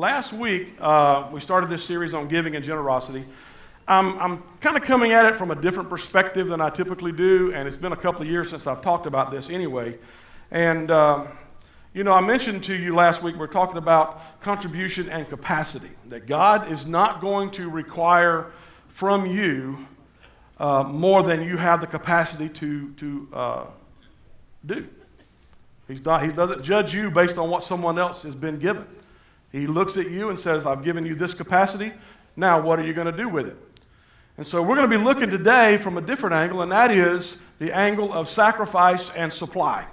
last week, we started this series on giving and generosity. I'm kind of coming at it from a different perspective than I typically do, and it's been a couple of years since I've talked about this anyway. And, I mentioned to you last week, we're talking about contribution and capacity, that God is not going to require from you more than you have the capacity to do. He doesn't judge you based on what someone else has been given. He looks at you and says, I've given you this capacity. Now, what are you going to do with it? And so we're going to be looking today from a different angle, and that is the angle of sacrifice and supply.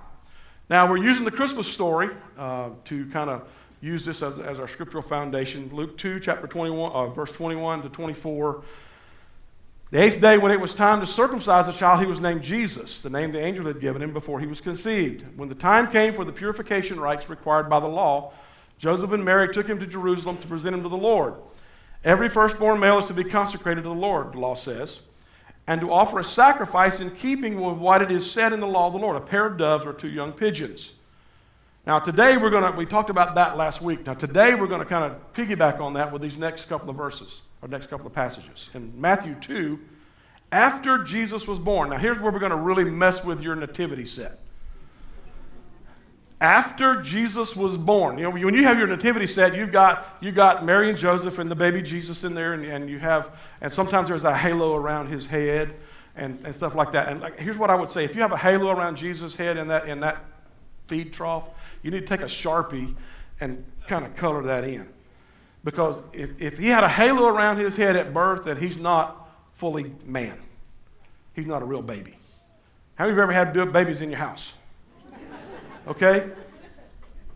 Now, we're using the Christmas story to kind of use this as our scriptural foundation. Luke 2, chapter 21, verse 21 to 24. The 8th day, when it was time to circumcise the child, he was named Jesus, the name the angel had given him before he was conceived. When the time came for the purification rites required by the law, Joseph and Mary took him to Jerusalem to present him to the Lord. Every firstborn male is to be consecrated to the Lord, the law says, and to offer a sacrifice in keeping with what it is said in the law of the Lord, a pair of doves or 2 young pigeons. Now today we talked about that last week. Now today we're going to kind of piggyback on that with these next couple of verses, or next couple of passages. In Matthew 2, after Jesus was born. Now here's where we're going to really mess with your nativity set. After Jesus was born, when you have your nativity set, you've got Mary and Joseph and the baby Jesus in there, and sometimes there's a halo around his head and stuff like that. And here's what I would say: if you have a halo around Jesus' head in that feed trough, you need to take a Sharpie and kind of color that in, because if he had a halo around his head at birth, then he's not fully man. He's not a real baby. How many of you ever had babies in your house? Okay?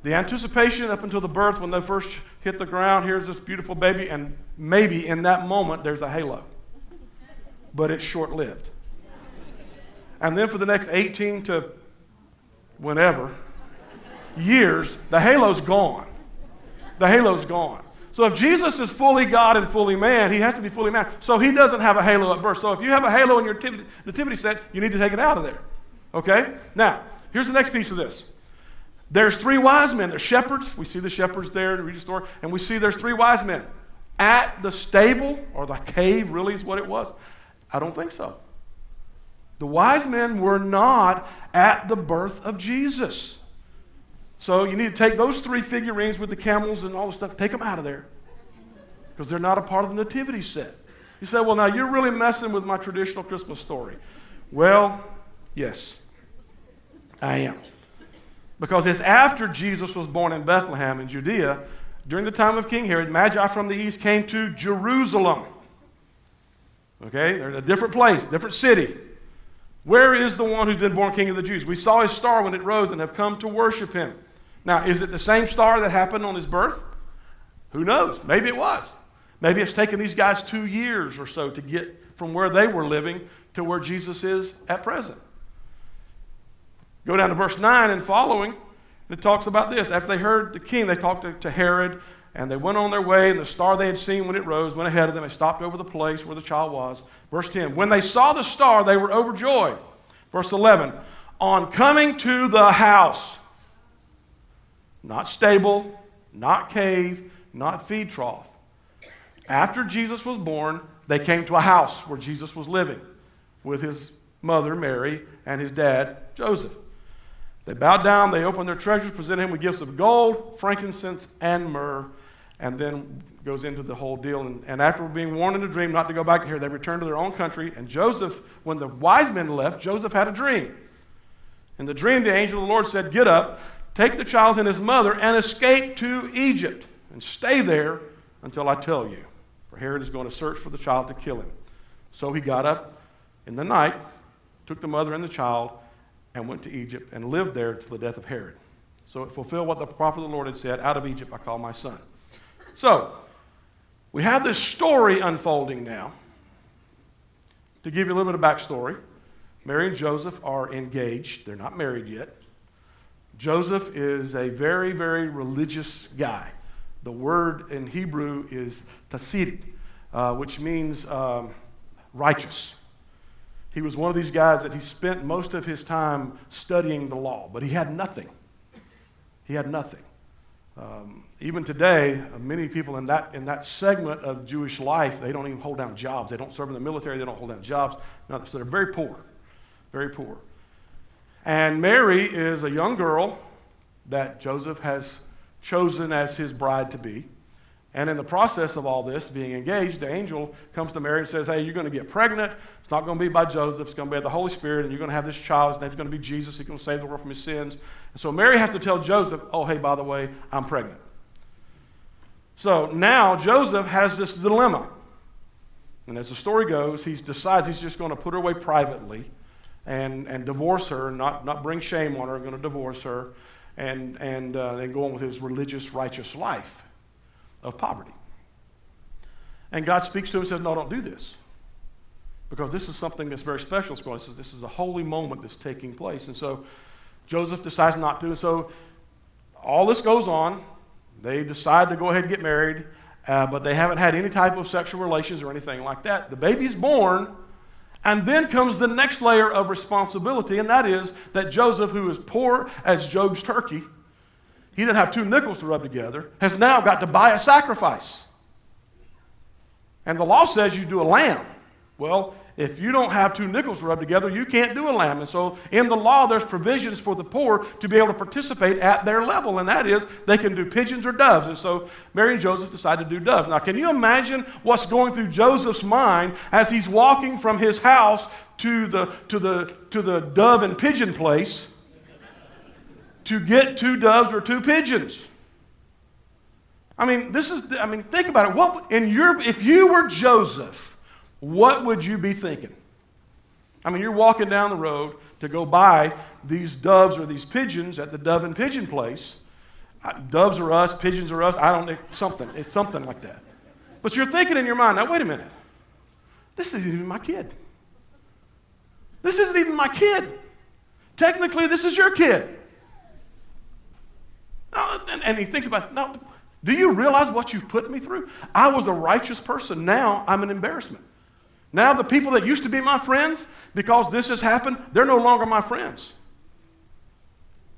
The anticipation up until the birth, when they first hit the ground, here's this beautiful baby, and maybe in that moment there's a halo. But it's short-lived. And then for the next 18 to whenever years, the halo's gone. The halo's gone. So if Jesus is fully God and fully man, he has to be fully man. So he doesn't have a halo at birth. So if you have a halo in your nativity set, you need to take it out of there. Okay? Now, here's the next piece of this. There's 3 wise men. They're shepherds. We see the shepherds there in the Regent Store. And we see there's 3 wise men. At the stable, or the cave really is what it was. I don't think so. The wise men were not at the birth of Jesus. So you need to take those 3 figurines with the camels and all the stuff, take them out of there, because they're not a part of the nativity set. You say, well, now you're really messing with my traditional Christmas story. Well, yes, I am. Because it's after Jesus was born in Bethlehem in Judea, during the time of King Herod, Magi from the east came to Jerusalem. Okay, they're in a different place, different city. Where is the one who's been born King of the Jews? We saw his star when it rose and have come to worship him. Now, is it the same star that happened on his birth? Who knows? Maybe it was. Maybe it's taken these guys 2 years or so to get from where they were living to where Jesus is at present. Go down to verse 9 and following, and it talks about this. After they heard the king, they talked to Herod, and they went on their way, and the star they had seen when it rose went ahead of them. They stopped over the place where the child was. Verse 10, when they saw the star, they were overjoyed. Verse 11, on coming to the house, not stable, not cave, not feed trough. After Jesus was born, they came to a house where Jesus was living with his mother, Mary, and his dad, Joseph. They bowed down, they opened their treasures, presented him with gifts of gold, frankincense, and myrrh, and then goes into the whole deal. And after being warned in a dream not to go back to here, they returned to their own country. And Joseph, when the wise men left, Joseph had a dream. In the dream, the angel of the Lord said, get up, take the child and his mother, and escape to Egypt, and stay there until I tell you. For Herod is going to search for the child to kill him. So he got up in the night, took the mother and the child, and went to Egypt and lived there till the death of Herod. So it fulfilled what the prophet of the Lord had said, out of Egypt I call my son. So, we have this story unfolding now. To give you a little bit of backstory, Mary and Joseph are engaged. They're not married yet. Joseph is a very, very religious guy. The word in Hebrew is tasid, which means righteous. He was one of these guys that he spent most of his time studying the law, but he had nothing. He had nothing. Even today, many people in that segment of Jewish life, they don't even hold down jobs. They don't serve in the military. They don't hold down jobs. No, so they're very poor, very poor. And Mary is a young girl that Joseph has chosen as his bride to be. And in the process of all this, being engaged, the angel comes to Mary and says, hey, you're going to get pregnant. It's not going to be by Joseph. It's going to be by the Holy Spirit, and you're going to have this child. His name's going to be Jesus. He's going to save the world from his sins. And so Mary has to tell Joseph, oh, hey, by the way, I'm pregnant. So now Joseph has this dilemma. And as the story goes, he decides he's just going to put her away privately and divorce her, not bring shame on her, going to divorce her, and then go on with his religious, righteous life of poverty. And God speaks to him and says, no, don't do this. Because this is something that's very special. This is a holy moment that's taking place. And so Joseph decides not to. And so all this goes on. They decide to go ahead and get married, but they haven't had any type of sexual relations or anything like that. The baby's born, and then comes the next layer of responsibility, and that is that Joseph, who is poor as Job's turkey, he didn't have 2 nickels to rub together, has now got to buy a sacrifice. And the law says you do a lamb. Well, if you don't have 2 nickels to rub together, you can't do a lamb. And so in the law, there's provisions for the poor to be able to participate at their level, and that is they can do pigeons or doves. And so Mary and Joseph decide to do doves. Now, can you imagine what's going through Joseph's mind as he's walking from his house to the dove and pigeon place to get 2 doves or 2 pigeons? I mean, think about it. If you were Joseph, what would you be thinking? I mean, you're walking down the road to go buy these doves or these pigeons at the dove and pigeon place. Doves are us, pigeons are us. It's something like that. But you're thinking in your mind, now wait a minute. This isn't even my kid. This isn't even my kid. Technically, this is your kid. And he thinks about, no, do you realize what you've put me through? I was a righteous person. Now I'm an embarrassment. Now the people that used to be my friends, because this has happened, they're no longer my friends.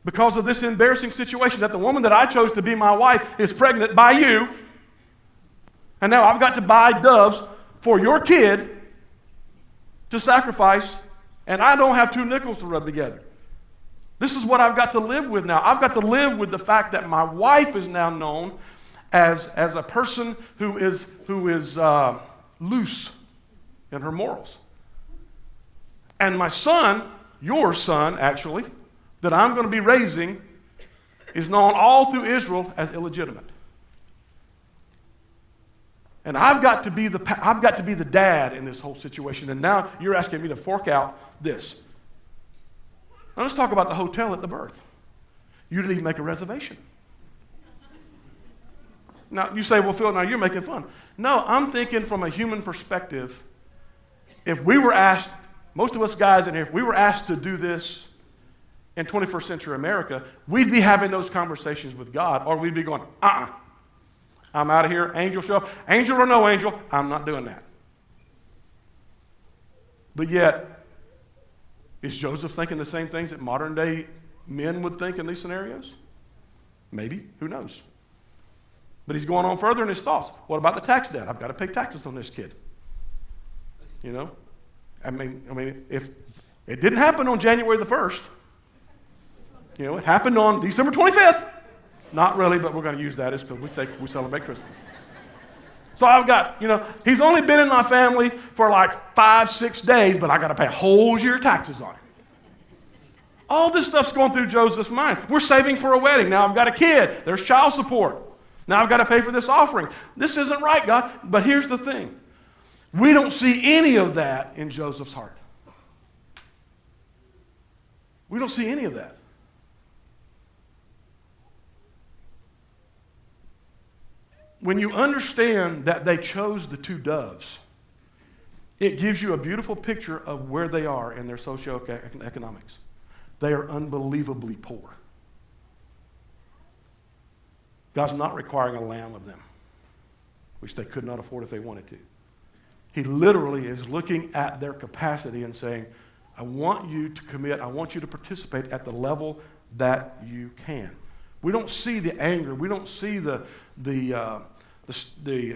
Because of this embarrassing situation that the woman that I chose to be my wife is pregnant by you. And now I've got to buy doves for your kid to sacrifice, and I don't have 2 nickels to rub together. This is what I've got to live with now. I've got to live with the fact that my wife is now known as a person who is loose in her morals. And my son, your son actually, that I'm going to be raising, is known all through Israel as illegitimate. And I've got to be the dad in this whole situation. And now you're asking me to fork out this. Now let's talk about the hotel at the birth. You didn't even make a reservation. Now you say, well, Phil, now you're making fun. No, I'm thinking from a human perspective. If we were asked, most of us guys in here, if we were asked to do this in 21st century America, we'd be having those conversations with God, or we'd be going, I'm out of here. Angel show up. Angel or no angel, I'm not doing that. But yet, is Joseph thinking the same things that modern day men would think in these scenarios? Maybe. Who knows? But he's going on further in his thoughts. What about the tax debt? I've got to pay taxes on this kid. You know? I mean, if it didn't happen on January the 1st, you know, it happened on December 25th. Not really, but we're going to use that as because we celebrate Christmas. So I've got, he's only been in my family for like 5-6 days, but I got to pay a whole year of taxes on him. All this stuff's going through Joseph's mind. We're saving for a wedding. Now I've got a kid. There's child support. Now I've got to pay for this offering. This isn't right, God. But here's the thing. We don't see any of that in Joseph's heart. We don't see any of that. When you understand that they chose the 2 doves, it gives you a beautiful picture of where they are in their socioeconomics. They are unbelievably poor. God's not requiring a lamb of them, which they could not afford if they wanted to. He literally is looking at their capacity and saying, I want you to commit, I want you to participate at the level that you can. We don't see the anger. We don't see the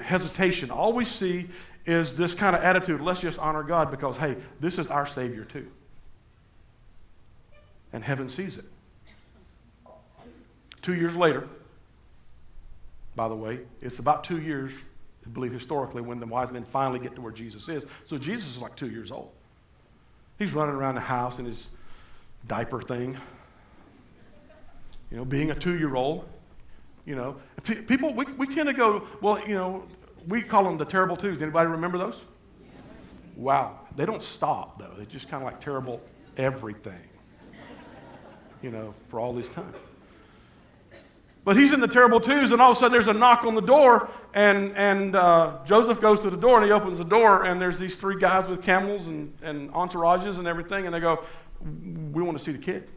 hesitation. All we see is this kind of attitude. Let's just honor God because, hey, this is our Savior too. And heaven sees it. 2 years later, by the way, it's about 2 years, I believe historically, when the wise men finally get to where Jesus is. So Jesus is like 2 years old. He's running around the house in his diaper thing, being a 2-year-old. People, we tend to go, well, we call them the terrible twos. Anybody remember those? Wow. They don't stop, though. They just kind of like terrible everything, for all this time. But he's in the terrible twos, and all of a sudden there's a knock on the door, and Joseph goes to the door, and he opens the door, and there's these 3 guys with camels and entourages and everything, and they go, we want to see the kid.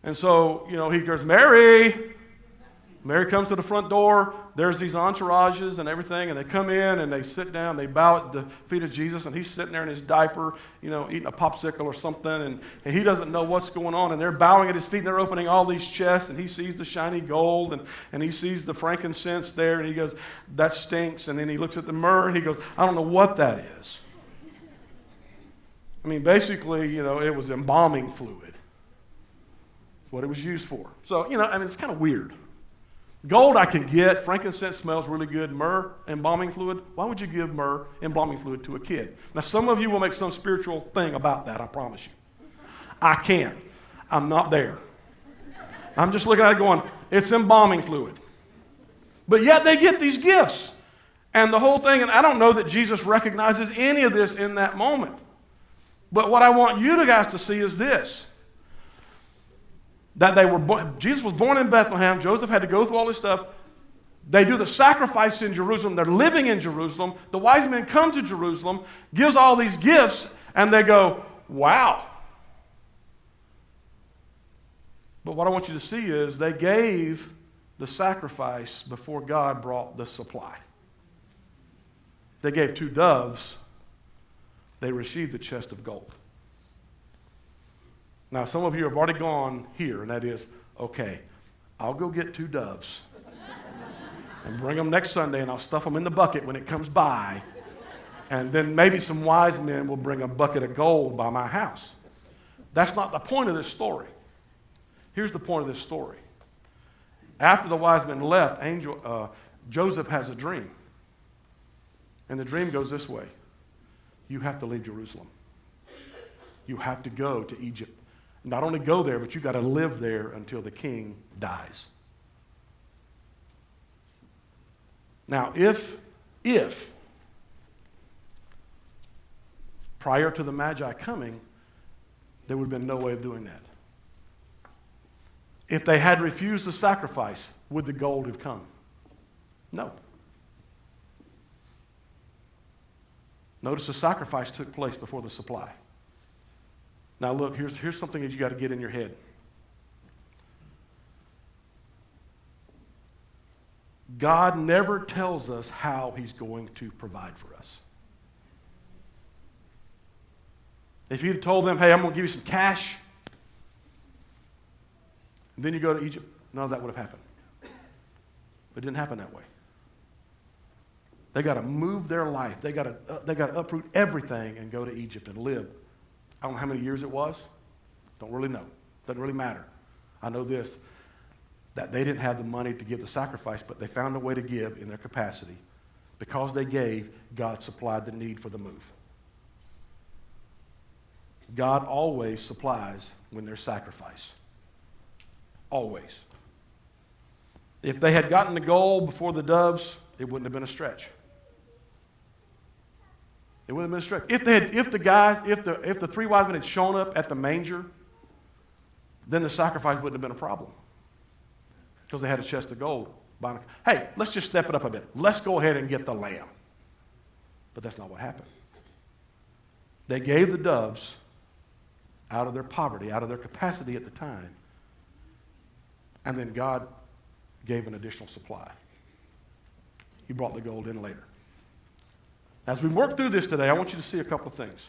And so, he goes, Mary. Mary comes to the front door. There's these entourages and everything, and they come in and they sit down. They bow at the feet of Jesus, and he's sitting there in his diaper, eating a popsicle or something, and he doesn't know what's going on. And they're bowing at his feet, and they're opening all these chests, and he sees the shiny gold, and he sees the frankincense there, and he goes, that stinks. And then he looks at the myrrh, and he goes, I don't know what that is. I mean, basically, it was embalming fluid. That's what it was used for. So, it's kind of weird. Gold I can get. Frankincense smells really good. Myrrh, embalming fluid. Why would you give myrrh, embalming fluid to a kid? Now, some of you will make some spiritual thing about that, I promise you. I can't. I'm not there. I'm just looking at it going, it's embalming fluid. But yet they get these gifts. And the whole thing, and I don't know that Jesus recognizes any of this in that moment. But what I want you guys to see is this. That Jesus was born in Bethlehem. Joseph had to go through all this stuff. They do the sacrifice in Jerusalem. They're living in Jerusalem. The wise men come to Jerusalem, gives all these gifts, and they go, wow. But what I want you to see is they gave the sacrifice before God brought the supply. They gave 2 doves. They received a chest of gold. Now, some of you have already gone here, and that is, okay, I'll go get 2 doves and bring them next Sunday, and I'll stuff them in the bucket when it comes by, and then maybe some wise men will bring a bucket of gold by my house. That's not the point of this story. Here's the point of this story. After the wise men left, Joseph has a dream, and the dream goes this way. You have to leave Jerusalem. You have to go to Egypt. Not only go there, but you got to live there until the king dies. Now, if prior to the Magi coming, there would have been no way of doing that. If they had refused the sacrifice, would the gold have come? No. Notice the sacrifice took place before the supply. Now look, here's something that you got to get in your head. God never tells us how he's going to provide for us. If he'd have told them, hey, I'm going to give you some cash, and then you go to Egypt, none of that would have happened. But it didn't happen that way. They got to move their life. They got to uproot everything and go to Egypt and live. I don't know how many years it was. Don't really know. Doesn't really matter. I know this, that they didn't have the money to give the sacrifice, but they found a way to give in their capacity. Because they gave, God supplied the need for the move. God always supplies when there's sacrifice. Always. If they had gotten the gold before the doves, it wouldn't have been a stretch. It wouldn't have been a stretch. If the 3 wise men had shown up at the manger, then the sacrifice wouldn't have been a problem. Because they had a chest of gold. Hey, let's just step it up a bit. Let's go ahead and get the lamb. But that's not what happened. They gave the doves out of their poverty, out of their capacity at the time. And then God gave an additional supply. He brought the gold in later. As we work through this today, I want you to see a couple of things.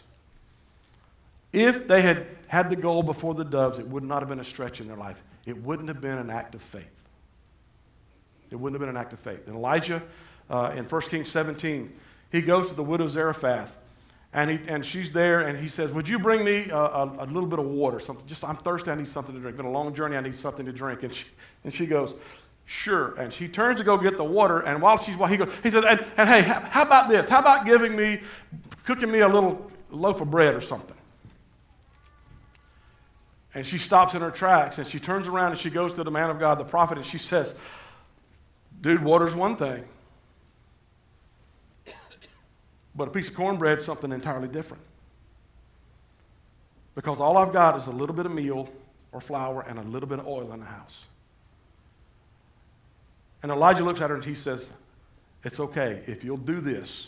If they had had the goal before the doves, it would not have been a stretch in their life. It wouldn't have been an act of faith. It wouldn't have been an act of faith. And Elijah, in 1 Kings 17, he goes to the widow Zarephath, and she's there, and he says, would you bring me a little bit of water? Something. Just, I'm thirsty, I need something to drink. Been a long journey, I need something to drink. And she goes, sure. And she turns to go get the water, and while he said, and hey, how about this? How about cooking me a little loaf of bread or something? And she stops in her tracks, and she turns around, and she goes to the man of God, the prophet, and she says, dude, water's one thing, but a piece of cornbread is something entirely different. Because all I've got is a little bit of meal or flour and a little bit of oil in the house. And Elijah looks at her and he says, it's okay. If you'll do this,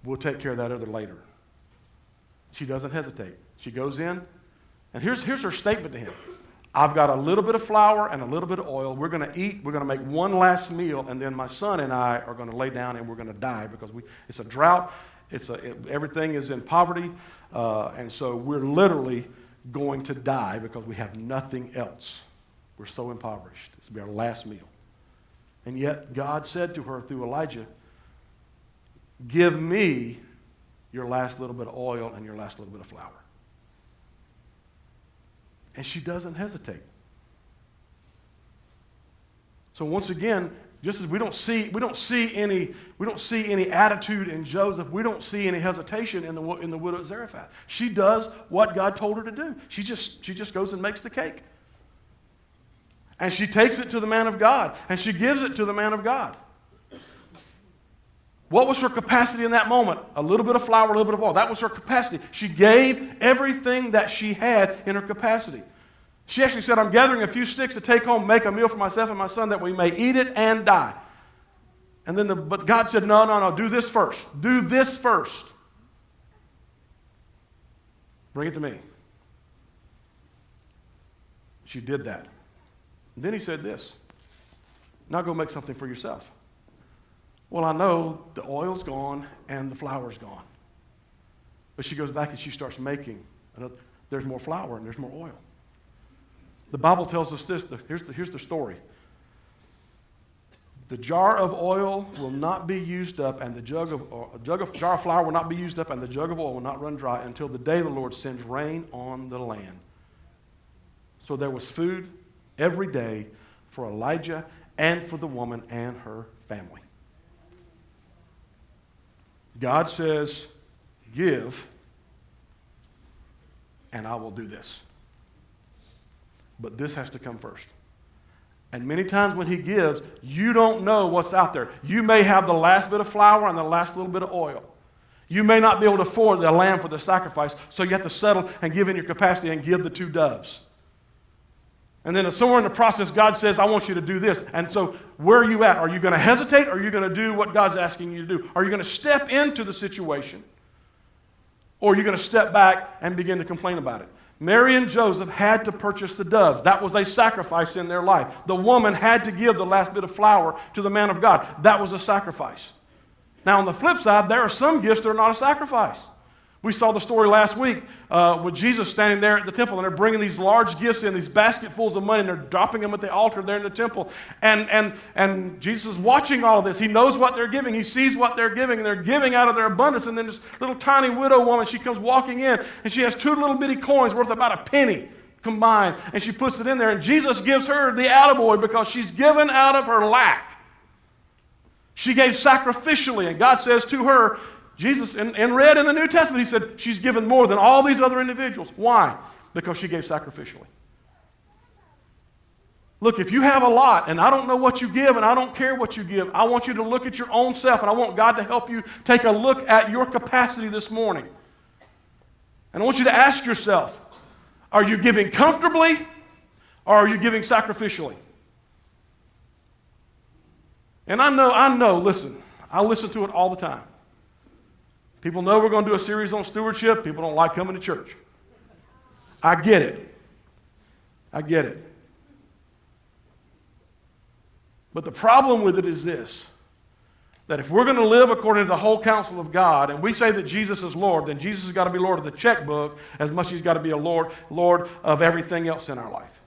we'll take care of that other later. She doesn't hesitate. She goes in, and here's her statement to him. I've got a little bit of flour and a little bit of oil. We're going to eat. We're going to make one last meal, and then my son and I are going to lay down and we're going to die because it's a drought. Everything is in poverty, and so we're literally going to die because we have nothing else. We're so impoverished. This will be our last meal. And yet God said to her through Elijah, give me your last little bit of oil and your last little bit of flour. And she doesn't hesitate. So once again, just as we don't see any attitude in Joseph, we don't see any hesitation in the widow of Zarephath. She does what God told her to do. She just goes and makes the cake. And she takes it to the man of God, and she gives it to the man of God. What was her capacity in that moment? A little bit of flour, a little bit of oil. That was her capacity. She gave everything that she had in her capacity. She actually said, I'm gathering a few sticks to take home, make a meal for myself and my son that we may eat it and die. And then but God said, no, do this first. Do this first. Bring it to me. She did that. And then he said this, now go make something for yourself. Well, I know the oil's gone and the flour's gone. But she goes back and she starts making. There's more flour and there's more oil. The Bible tells us this. Here's the story. The jar of oil will not be used up, and the jar of flour will not be used up, and the jug of oil will not run dry until the day the Lord sends rain on the land. So there was food every day for Elijah and for the woman and her family. God says, give, and I will do this. But this has to come first. And many times when he gives, you don't know what's out there. You may have the last bit of flour and the last little bit of oil. You may not be able to afford the lamb for the sacrifice, so you have to settle and give in your capacity and give the 2 doves. And then somewhere in the process, God says, I want you to do this. And so where are you at? Are you going to hesitate, or are you going to do what God's asking you to do? Are you going to step into the situation, or are you going to step back and begin to complain about it? Mary and Joseph had to purchase the doves. That was a sacrifice in their life. The woman had to give the last bit of flour to the man of God. That was a sacrifice. Now, on the flip side, there are some gifts that are not a sacrifice. We saw the story last week with Jesus standing there at the temple, and they're bringing these large gifts in, these basketfuls of money, and they're dropping them at the altar there in the temple. And Jesus is watching all of this. He knows what they're giving. He sees what they're giving, and they're giving out of their abundance. And then this little tiny widow woman, she comes walking in, and she has 2 little bitty coins worth about a penny combined, and she puts it in there, and Jesus gives her the attaboy because she's given out of her lack. She gave sacrificially, and God says to her, Jesus, in red in the New Testament, he said she's given more than all these other individuals. Why? Because she gave sacrificially. Look, if you have a lot, and I don't know what you give, and I don't care what you give, I want you to look at your own self, and I want God to help you take a look at your capacity this morning. And I want you to ask yourself, are you giving comfortably, or are you giving sacrificially? And I know, listen, I listen to it all the time. People know we're going to do a series on stewardship. People don't like coming to church. I get it. But the problem with it is this. that if we're going to live according to the whole counsel of God, and we say that Jesus is Lord, then Jesus has got to be Lord of the checkbook as much as he's got to be a Lord of everything else in our life.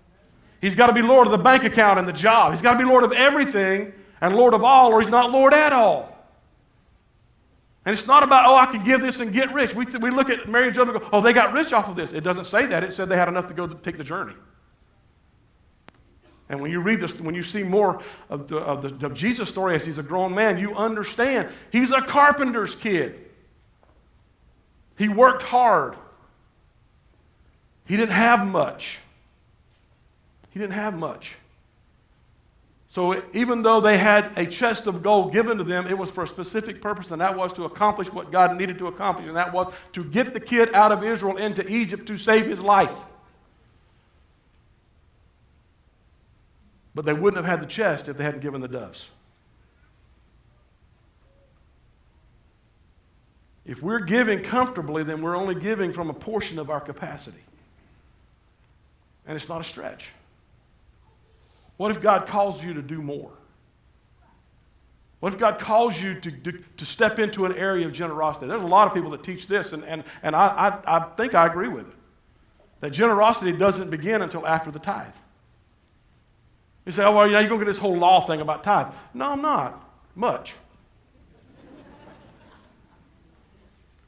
He's got to be Lord of the bank account and the job. He's got to be Lord of everything and Lord of all, or he's not Lord at all. And it's not about, I can give this and get rich. We look at Mary and Joseph and go, they got rich off of this. It doesn't say that. It said they had enough to go take the journey. And when you read this, when you see more of Jesus' story as he's a grown man, you understand he's a carpenter's kid. He worked hard. He didn't have much. So even though they had a chest of gold given to them, it was for a specific purpose, and that was to accomplish what God needed to accomplish, and that was to get the kid out of Israel into Egypt to save his life. But they wouldn't have had the chest if they hadn't given the doves. If we're giving comfortably, then we're only giving from a portion of our capacity. And it's not a stretch. What if God calls you to do more? What if God calls you to step into an area of generosity? There's a lot of people that teach this, and I think I agree with it. That generosity doesn't begin until after the tithe. You say, you're going to get this whole law thing about tithe. No, I'm not. Much.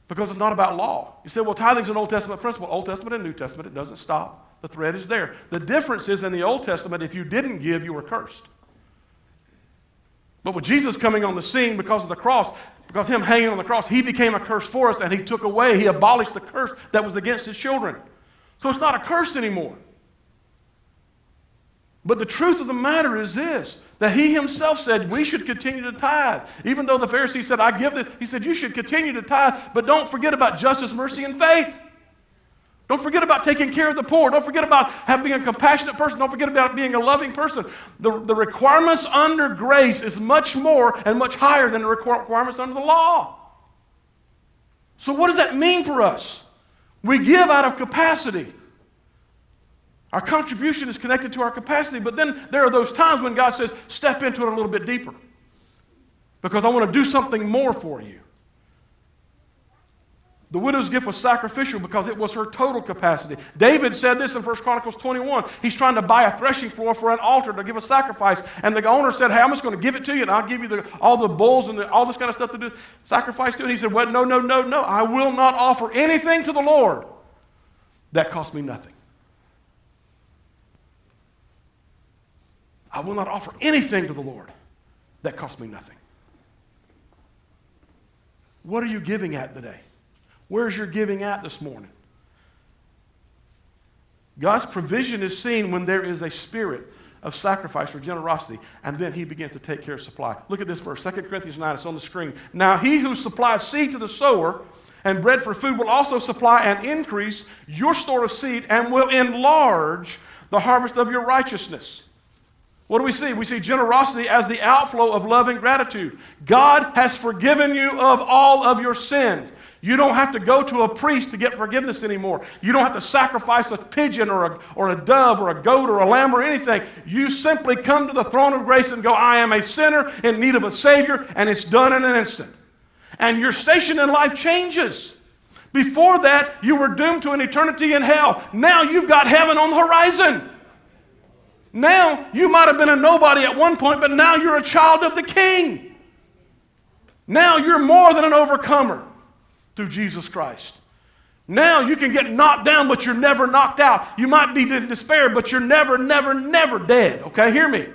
Because it's not about law. You say, tithing's an Old Testament principle. Old Testament and New Testament, it doesn't stop. The thread is there. The difference is in the Old Testament, if you didn't give, you were cursed. But with Jesus coming on the scene because of the cross, because him hanging on the cross, he became a curse for us, and he abolished the curse that was against his children. So it's not a curse anymore. But the truth of the matter is this, that he himself said we should continue to tithe. Even though the Pharisees said, I give this, he said you should continue to tithe, but don't forget about justice, mercy, and faith. Don't forget about taking care of the poor. Don't forget about being a compassionate person. Don't forget about being a loving person. The requirements under grace is much more and much higher than the requirements under the law. So what does that mean for us? We give out of capacity. Our contribution is connected to our capacity, but then there are those times when God says, step into it a little bit deeper because I want to do something more for you. The widow's gift was sacrificial because it was her total capacity. David said this in 1 Chronicles 21. He's trying to buy a threshing floor for an altar to give a sacrifice, and the owner said, I'm just going to give it to you, and I'll give you all the bulls and all this kind of stuff to do sacrifice to. And he said, no, I will not offer anything to the Lord that cost me nothing. I will not offer anything to the Lord that costs me nothing. What are you giving at today? Where's your giving at this morning? God's provision is seen when there is a spirit of sacrifice or generosity, and then he begins to take care of supply. Look at this verse, 2 Corinthians 9, it's on the screen. Now he who supplies seed to the sower and bread for food will also supply and increase your store of seed and will enlarge the harvest of your righteousness. What do we see? We see generosity as the outflow of love and gratitude. God has forgiven you of all of your sins. You don't have to go to a priest to get forgiveness anymore. You don't have to sacrifice a pigeon or a dove or a goat or a lamb or anything. You simply come to the throne of grace and go, I am a sinner in need of a Savior, and it's done in an instant. And your station in life changes. Before that, you were doomed to an eternity in hell. Now you've got heaven on the horizon. Now, you might have been a nobody at one point, but now you're a child of the King. Now you're more than an overcomer through Jesus Christ. Now you can get knocked down, but you're never knocked out. You might be in despair, but you're never dead. Okay, hear me.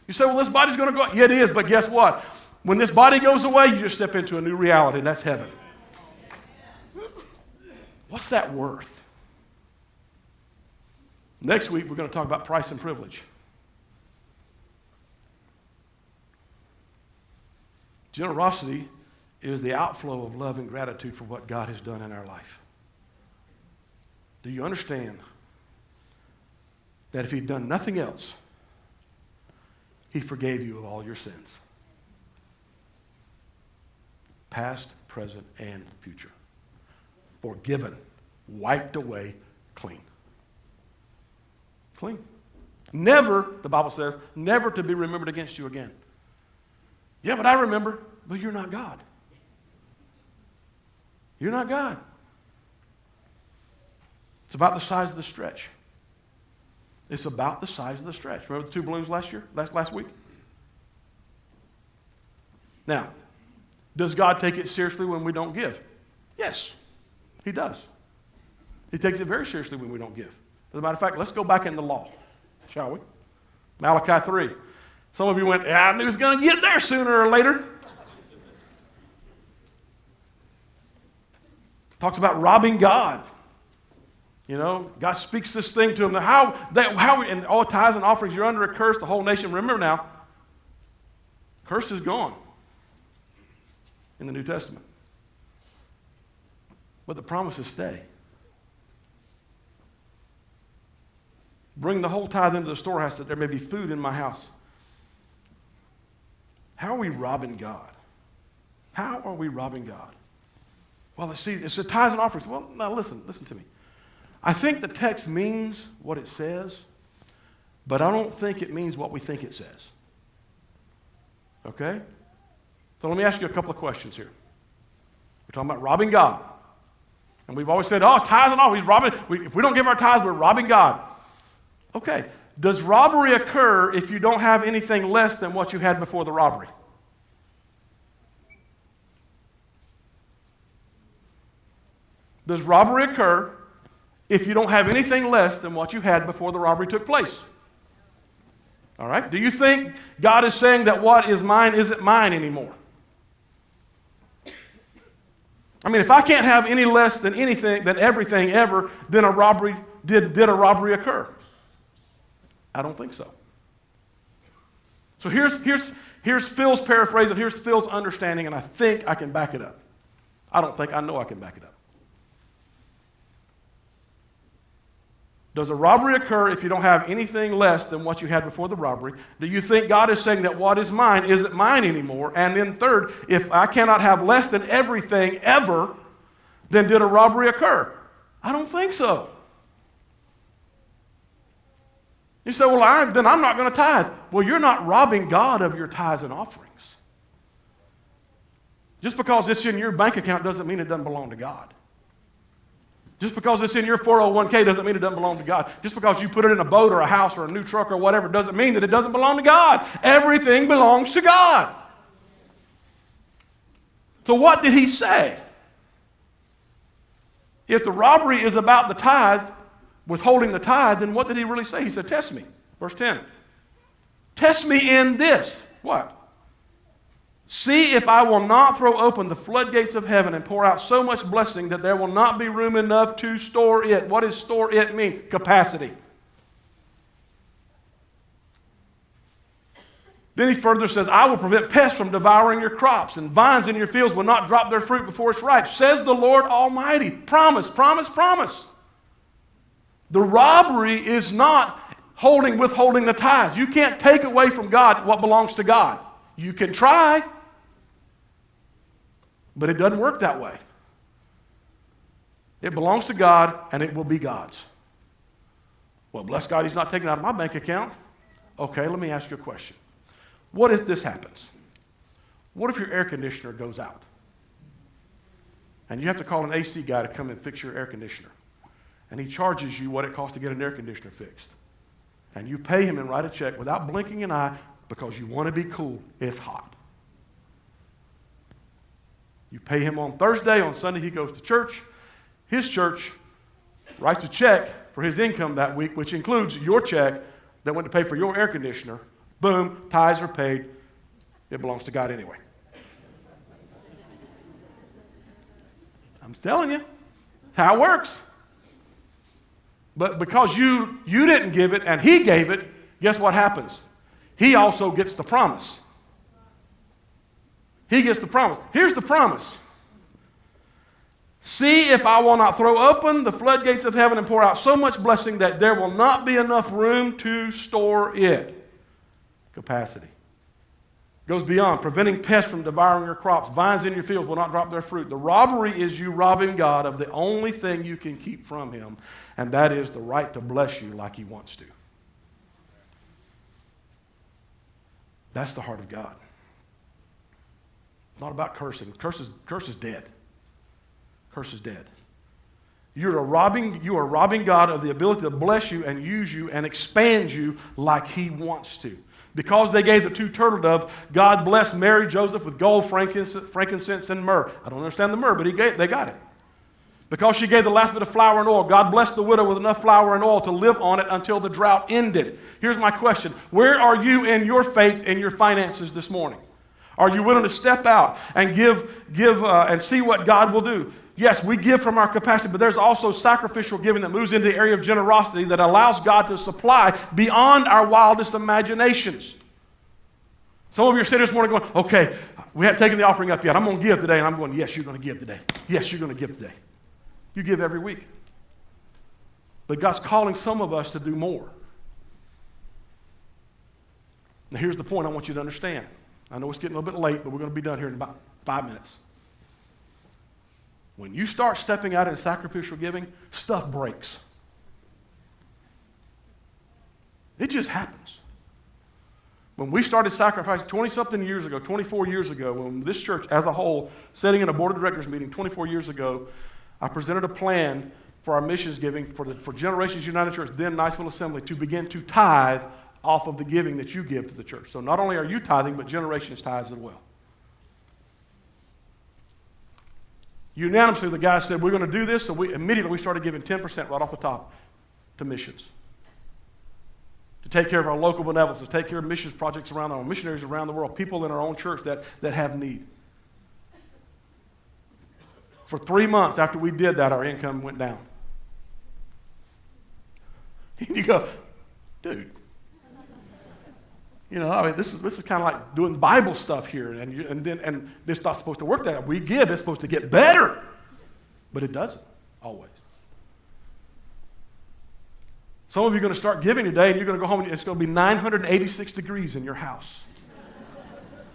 You say, this body's going to go. Yeah, it is, but guess what? When this body goes away, you just step into a new reality, and that's heaven. What's that worth? Next week, we're going to talk about price and privilege. Generosity is the outflow of love and gratitude for what God has done in our life. Do you understand that if he'd done nothing else, he forgave you of all your sins? Past, present, and future. Forgiven, wiped away, clean. Clean. Never, the Bible says, never to be remembered against you again. Yeah, but I remember. but you're not God. You're not God. It's about the size of the stretch. It's about the size of the stretch. Remember the 2 balloons last week? Now, does God take it seriously when we don't give? Yes, he does. He takes it very seriously when we don't give. As a matter of fact, let's go back in the law, shall we? Malachi 3. Some of you went, I knew he was going to get there sooner or later. Talks about robbing God. You know, God speaks this thing to him. And all tithes and offerings, you're under a curse, the whole nation. Remember now, curse is gone in the New Testament. But the promises stay. Bring the whole tithe into the storehouse that there may be food in my house. How are we robbing God? How are we robbing God? Well, let's see. It's the tithes and offerings. Well, now listen to me. I think the text means what it says, but I don't think it means what we think it says. Okay? So let me ask you a couple of questions here. We're talking about robbing God. And we've always said, it's tithes and offerings. If we don't give our tithes, we're robbing God. Okay. Does robbery occur if you don't have anything less than what you had before the robbery? Does robbery occur if you don't have anything less than what you had before the robbery took place? All right? Do you think God is saying that what is mine isn't mine anymore? I mean, if I can't have any less than anything, than everything ever, then a robbery, did a robbery occur? I don't think so. So here's Phil's paraphrase, and here's Phil's understanding, and I think I can back it up. I know I can back it up. Does a robbery occur if you don't have anything less than what you had before the robbery? Do you think God is saying that what is mine isn't mine anymore? And then third, if I cannot have less than everything ever, then did a robbery occur? I don't think so. You say, well, then I'm not going to tithe. Well, you're not robbing God of your tithes and offerings. Just because it's in your bank account doesn't mean it doesn't belong to God. Just because it's in your 401k doesn't mean it doesn't belong to God. Just because you put it in a boat or a house or a new truck or whatever doesn't mean that it doesn't belong to God. Everything belongs to God. So what did he say? If the robbery is about the tithe, withholding the tithe, then what did he really say? He said, test me. Verse 10. Test me in this. What? See if I will not throw open the floodgates of heaven and pour out so much blessing that there will not be room enough to store it. What does store it mean? Capacity. Then he further says, I will prevent pests from devouring your crops, and vines in your fields will not drop their fruit before it's ripe, says the Lord Almighty. Promise, promise, promise. The robbery is not withholding the tithes. You can't take away from God what belongs to God. You can try, but it doesn't work that way. It belongs to God, and it will be God's. Well, bless God, he's not taking it out of my bank account. Okay, let me ask you a question. What if this happens? What if your air conditioner goes out? And you have to call an AC guy to come and fix your air conditioner. And he charges you what it costs to get an air conditioner fixed. And you pay him and write a check without blinking an eye because you want to be cool. It's hot. You pay him on Thursday. On Sunday, he goes to church. His church writes a check for his income that week, which includes your check that went to pay for your air conditioner. Boom, tithes are paid. It belongs to God anyway. I'm telling you, how it works. But because you didn't give it and he gave it, guess what happens? He also gets the promise. He gets the promise. Here's the promise. See if I will not throw open the floodgates of heaven and pour out so much blessing that there will not be enough room to store it. Capacity. Goes beyond preventing pests from devouring your crops. Vines in your fields will not drop their fruit. The robbery is you robbing God of the only thing you can keep from him, and that is the right to bless you like he wants to. That's the heart of God. not about cursing. Curse is dead. Curse is dead. You are robbing God of the ability to bless you and use you and expand you like He wants to. Because they gave the 2 turtle doves, God blessed Mary, Joseph with gold, frankincense, and myrrh. I don't understand the myrrh, but they got it. Because she gave the last bit of flour and oil, God blessed the widow with enough flour and oil to live on it until the drought ended. Here's my question. Where are you in your faith and your finances this morning? Are you willing to step out and give and see what God will do? Yes, we give from our capacity, but there's also sacrificial giving that moves into the area of generosity that allows God to supply beyond our wildest imaginations. Some of you are sitting this morning going, okay, we haven't taken the offering up yet. I'm going to give today. And I'm going, yes, you're going to give today. Yes, you're going to give today. You give every week. But God's calling some of us to do more. Now, here's the point I want you to understand. I know it's getting a little bit late, but we're going to be done here in about 5 minutes. When you start stepping out in sacrificial giving, stuff breaks. It just happens. When we started sacrificing 20-something years ago, 24 years ago, when this church as a whole, sitting in a board of directors meeting 24 years ago, I presented a plan for our missions giving for Generations United Church, then Niceville Assembly, to begin to tithe off of the giving that you give to the church. So not only are you tithing, but Generations tithes as well. Unanimously, the guys said, we're going to do this, so we immediately started giving 10% right off the top to missions. To take care of our local benevolence, to take care of missions projects around our missionaries around the world, people in our own church that have need. For 3 months after we did that, our income went down. And you go, dude. You know, I mean, this is kind of like doing Bible stuff here, and this is not supposed to work that way. We give, it's supposed to get better, but it doesn't always. Some of you are going to start giving today, and you're going to go home, and it's going to be 986 degrees in your house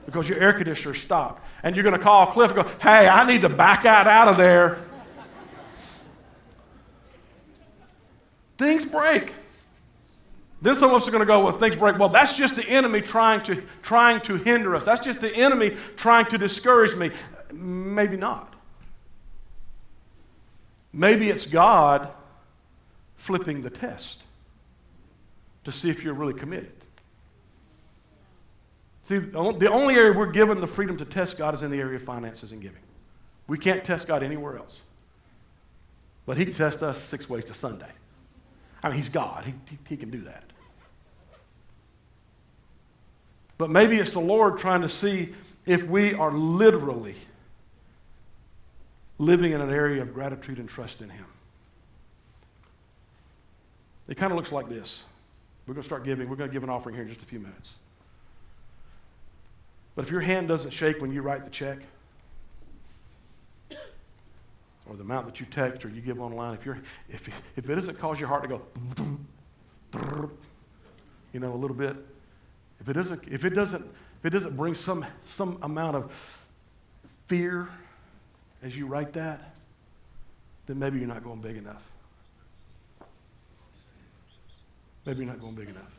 because your air conditioner stopped, and you're going to call Cliff and go, "Hey, I need to back out of there." Things break. Then some of us are going to go, well, things break. Well, that's just the enemy trying to hinder us. That's just the enemy trying to discourage me. Maybe not. Maybe it's God flipping the test to see if you're really committed. See, the only area we're given the freedom to test God is in the area of finances and giving. We can't test God anywhere else. But He can test us 6 ways to Sunday. I mean, He's God. He can do that. But maybe it's the Lord trying to see if we are literally living in an area of gratitude and trust in Him. It kind of looks like this. We're going to start giving. We're going to give an offering here in just a few minutes. But if your hand doesn't shake when you write the check, or the amount that you text or you give online, if it doesn't cause your heart to go, you know, a little bit, if it doesn't bring some amount of fear as you write that, then maybe you're not going big enough. Maybe you're not going big enough.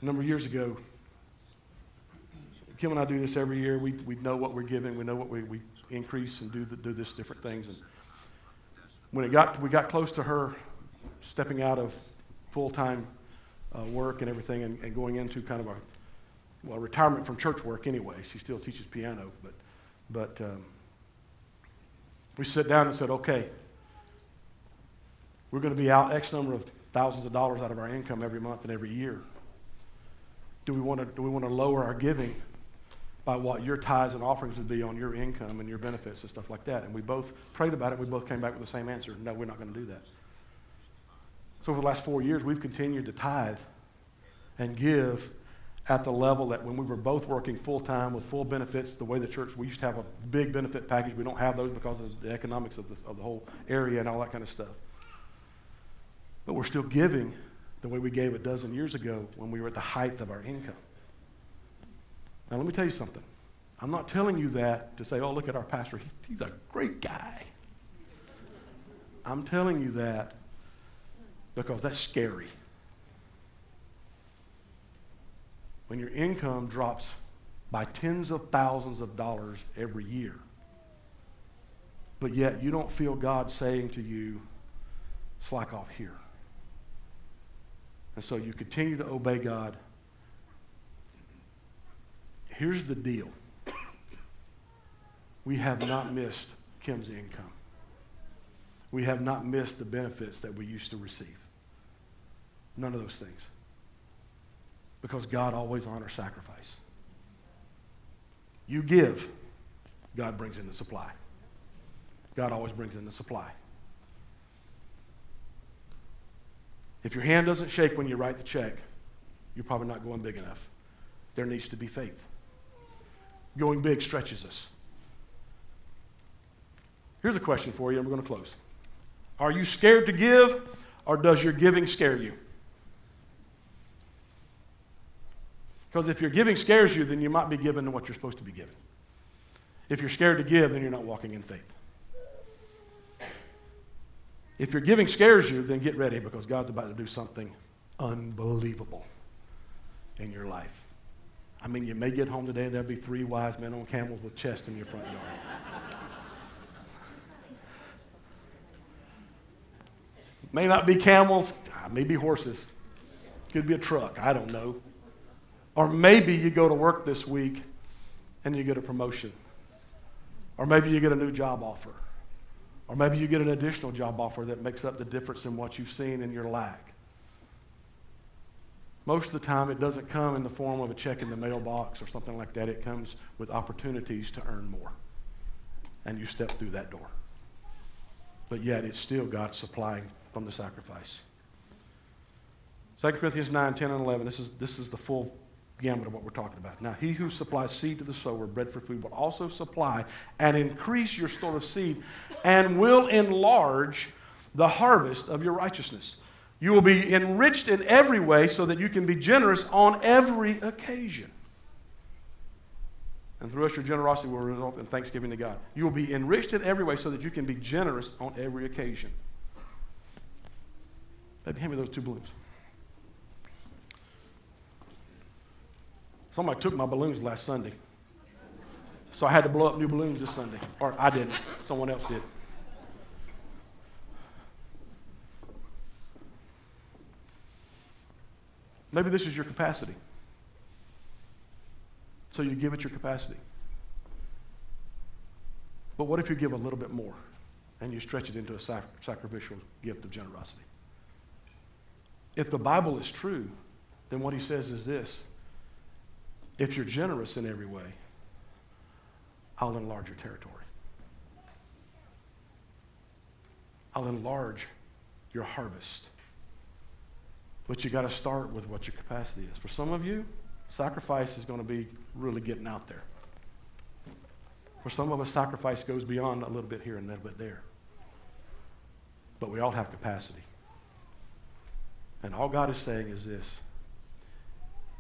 A number of years ago, Kim and I do this every year. We know what we're giving. We know what we increase and do this different things. And when we got close to her stepping out of full-time work and everything and going into kind of a retirement from church work anyway. She still teaches piano, but we sat down and said, okay, we're going to be out X number of thousands of dollars out of our income every month and every year. Do we want to lower our giving by what your tithes and offerings would be on your income and your benefits and stuff like that? And we both prayed about it. We both came back with the same answer. No, we're not going to do that. So for the last 4 years, we've continued to tithe and give at the level that when we were both working full-time with full benefits, the way the church, we used to have a big benefit package. We don't have those because of the economics of the whole area and all that kind of stuff. But we're still giving the way we gave a dozen years ago when we were at the height of our income. Now, let me tell you something. I'm not telling you that to say, oh, look at our pastor. He's a great guy. I'm telling you that because that's scary. When your income drops by tens of thousands of dollars every year. But yet you don't feel God saying to you, slack off here. And so you continue to obey God. Here's the deal. We have not missed Kim's income. We have not missed the benefits that we used to receive. None of those things. Because God always honors sacrifice. You give, God brings in the supply. God always brings in the supply. If your hand doesn't shake when you write the check, you're probably not going big enough. There needs to be faith. Going big stretches us. Here's a question for you, and we're going to close. Are you scared to give, or does your giving scare you? Because if your giving scares you, then you might be given what you're supposed to be given. If you're scared to give, then you're not walking in faith. If your giving scares you, then get ready, because God's about to do something unbelievable in your life. I mean, you may get home today and there'll be 3 wise men on camels with chests in your front yard. May not be camels, maybe horses. Could be a truck, I don't know. Or maybe you go to work this week and you get a promotion. Or maybe you get a new job offer. Or maybe you get an additional job offer that makes up the difference in what you've seen in your lack. Most of the time, it doesn't come in the form of a check in the mailbox or something like that. It comes with opportunities to earn more. And you step through that door. But yet, it's still God supplying from the sacrifice. 2 Corinthians 9, 10, and 11. This is the full gamut of what we're talking about. Now, he who supplies seed to the sower, bread for food, will also supply and increase your store of seed and will enlarge the harvest of your righteousness. You will be enriched in every way so that you can be generous on every occasion. And through us, your generosity will result in thanksgiving to God. You will be enriched in every way so that you can be generous on every occasion. Baby, hand me those 2 balloons. Somebody took my balloons last Sunday. So I had to blow up new balloons this Sunday. Or I didn't. Someone else did. Maybe this is your capacity. So you give it your capacity. But what if you give a little bit more and you stretch it into a sacrificial gift of generosity? If the Bible is true, then what he says is this. If you're generous in every way, I'll enlarge your territory. I'll enlarge your harvest. But you got to start with what your capacity is. For some of you, sacrifice is going to be really getting out there. For some of us, sacrifice goes beyond a little bit here and a little bit there. But we all have capacity. And all God is saying is this.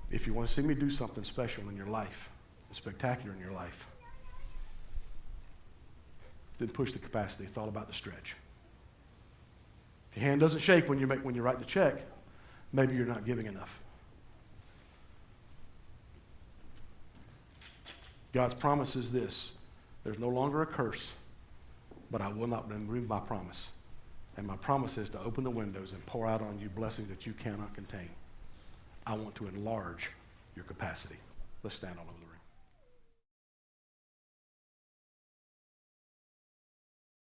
If you want to see me do something special in your life, spectacular in your life, then push the capacity. It's all about the stretch. If your hand doesn't shake when you write the check, maybe you're not giving enough. God's promise is this. There's no longer a curse, but I will not remove my promise. And my promise is to open the windows and pour out on you blessings that you cannot contain. I want to enlarge your capacity. Let's stand all over the room.